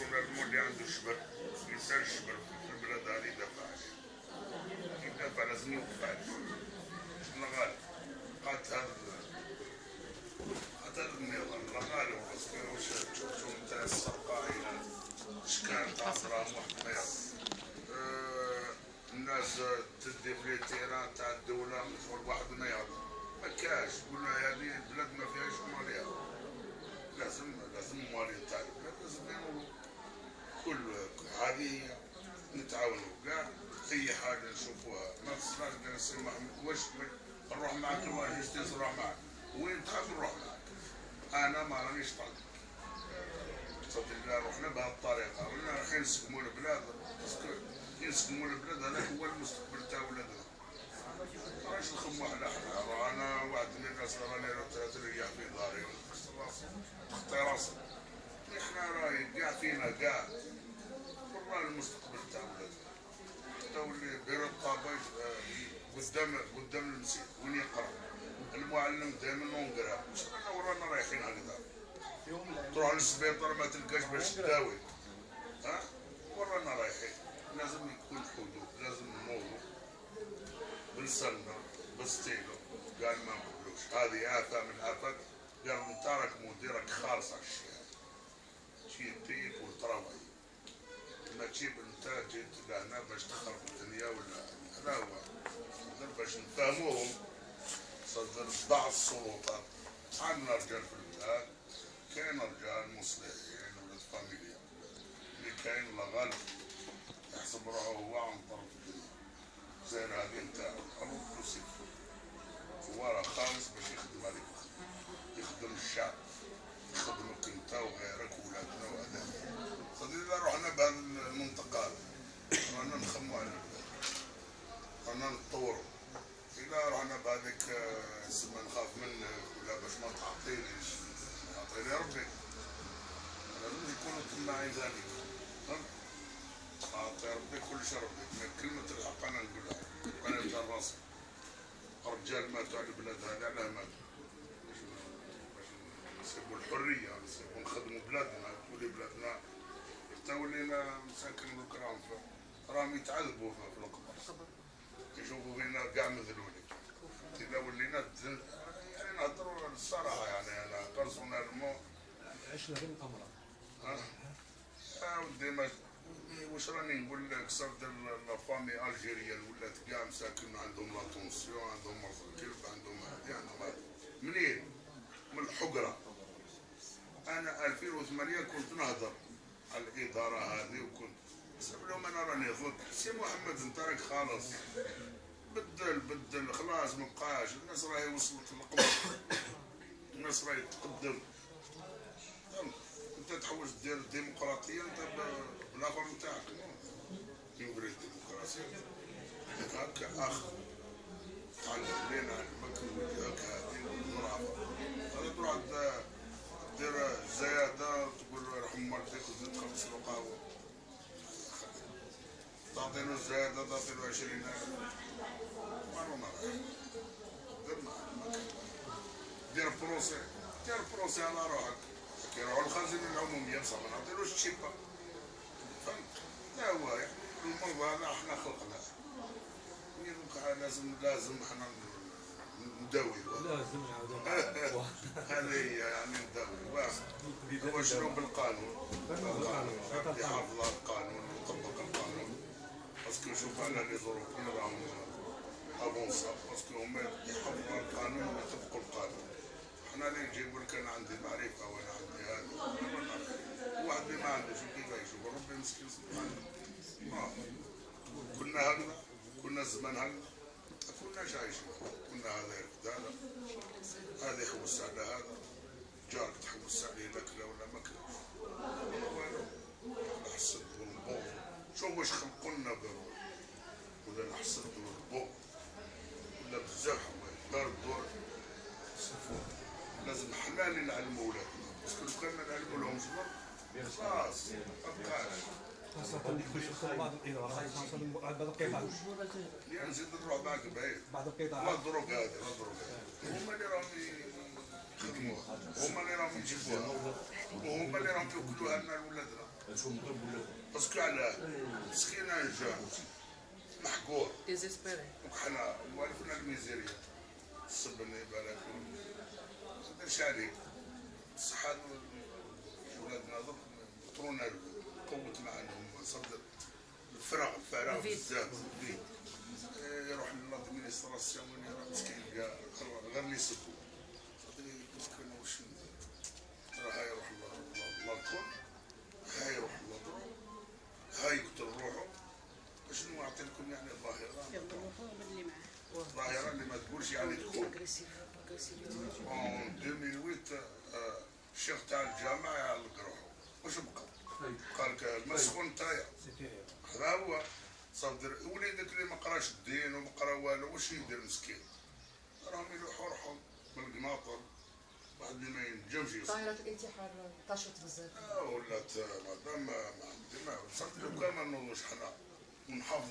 بيرسونيلمون اللي عنده الشبر يسال الشبر في البلاد هذه يدافع عليه، يدافع لازم يوقف عليه. شنو غالي؟ قالت هذا النظام لا غالي باسكو واش تشوفوا نتا السرقايين شكان تاع دراهم واحد ما يعرف. الناس تدي في التيران تاع الدولة شغل واحد ما يعرف، ما كاش. قلنا هذه البلاد ما فيهاش مالية، لازم المالية تاع البلاد لازم ينولوا كل هذه نتعاونوا كاع أي حاجة نشوفوها. ما تصلاش قال السي محمد واش نروح معك الواجب جوستيس نروح معك، وين تحب نروح معك؟ أنا ما رانيش طالب. صدق الله رحنا بهذه الطريقة، ولا رايحين نسقموا البلاد، باسكو يسقموا البلاد هذاك هو المستقبل تاع ولادنا. ماراش نخمو على حنا، انا واحد من الناس راني تريح في داري تخطي راسي. احنا راهي كاع فينا كاع والله المستقبل تاع ولادنا. تولي بيرو الطابج قدام المسجد وين يقرا المعلم دائما نقرا، واش رانا ورانا رايحين هكذا؟ تروح للسبيطار ما تلقاش باش تداوي، ها؟ ورانا رايحين. لازم يكون حدود، لازم نموضوا بالسنة بالستيلو. قال ما نقولوش هذه آفة من آفات. قال انت راك مديرك خالص على الشيء تجيب تيب وتروي، ما تجيب انت جيت لهنا باش تخرب الدنيا ولا هذا هو. صدر باش نفهموهم، صدر ضع السلطات. عندنا رجال في البلاد، كاين رجال مصلحين ولاد فاميليا، اللي كاين لا غالب يحسب روحه هو عن طرف الدنيا. زي هذه نتاعو الروح يوسف هو راه خالص باش يخدم هذيك الخدمة، يخدم الشعب، يخدمك انت وغيرك وولادنا وهذا. صدق اذا رحنا بهذه المنطقة رانا نخمو على البلاد، رانا نطورو. اذا رحنا بهذيك سما نخاف منك ولا باش ما تعطينيش، يعطيني ربي. لازم يكونوا طماعين ذلك، أعطي ربي كل شيء ربي. كلمة الحق أنا نقولها، أنا تاع راسي. الرجال ماتوا على البلاد هذه علاه ماتوا؟ باش نسيبوا الحرية، نسيبوا نخدموا بلادنا، تولي بلادنا حتى ولينا مساكن بالكرام راهم يتعذبوا في القبر، يشوفوا فينا كاع مذلولين. إذا ولينا يعني نهضروا الصراحة، يعني أنا بيرسونيلمون عشنا غير الأمراض. ودي واش راني نقول لك؟ صرت لافامي الجيريان ولات كاع مساكن عندهم لا طونسيون، عندهم مرض الكلب، عندهم هذه عندهم هذه. منين؟ من الحقره. انا 2008 كنت نهضر على الاداره هذه، وكنت نسب لهم انا راني ضد. سي محمد انت راك خالص، بدل خلاص مابقاش. الناس راهي وصلت للقمر، الناس راهي تقدم. انت تحوس دير الديمقراطيه انت بالاخر نتاعك يوري الديمقراطيه هكا. اخ تعلم لينا علمك وجهك هذه والمرافقه. هذا تروح دير زياده تقول له يرحم والديك وزيد 5 قهوه، تعطي له الزياده تعطي له 20,000. معلومه دير بروسي على روحك. كيروحوا الخزينة العمومية بصح ما نعطيلوش الشيبة، فهمت؟ لا هو المرضى هذا احنا خلقناه، لازم احنا نداويو. لازم نعاودو هذه هي يعني نداويو. هو شنو بالقانون؟ يحافظ على القانون ويطبق القانون، باسكو شوف انا لي ظروفين راهم افونسا، باسكو هما يحافظوا على القانون ويطبقوا القانون. احنا اللي نجيبوا لك انا عندي معرفه وانا عندي هذا، واحد اللي ما عندوش كيف يشوف ربي مسكين سبحانه. كنا هكذا، كنا الزمان هكذا، ما كناش عايشين. كنا هذا يرفد هذا يحوس على هذا، جارك تحوس عليه ماكله ولا ماكله، والو نحسد ونبوظ. شوف واش خلقوا لنا ولا نحسد ونبوظ ولا بزاف حوايج دار الدور. لازم حنا اللي نعلموا ولادنا، باسكو لو كان ما نعلموا لهم صبر خلاص مابقاش. خاصة بعض الإدارات، خاصة بعض القطاع. يعني نزيد نروح معك بعيد. بعض القطاعات. ما الدروك هذه، هما اللي راهم يخدموها، هما اللي راهم يجيبوها. وهما اللي راهم يوكلوها لنا لولادنا. باسكو علاه؟ مسكين جا محقور. وحنا موالفنا الميزيريا. السبني بالك ماديرش عليك. بصح هادو ولادنا دوك طرونا قوت معاهم صدر الفراغ بزاف فيه. يروح للادمينستراسيون وين يروح مسكين غير اللي يسبو. صدري مسكين واش ندير؟ هاي يروح للكل، هاي يروح للضرو، هاي يقتل روحه. شنو نعطي لكم يعني الظاهرة؟ الظاهرة اللي ما تقولش يعني تكون. en 2008 الشيخ تاع الجامع يعلق روحه، واش بقى؟ قال لك مسخون نتايا. هذا هو صدر وليدك اللي ما قراش الدين وما قرا والو، واش يدير مسكين؟ راهم يلوحوا روحهم بالقناطر، واحد اللي ما ينجمش يصير. ظاهرة الانتحار انتشرت بزاف. ولات مادام ما عندنا صدر لو كان ما نوضوش حنا ونحافظوا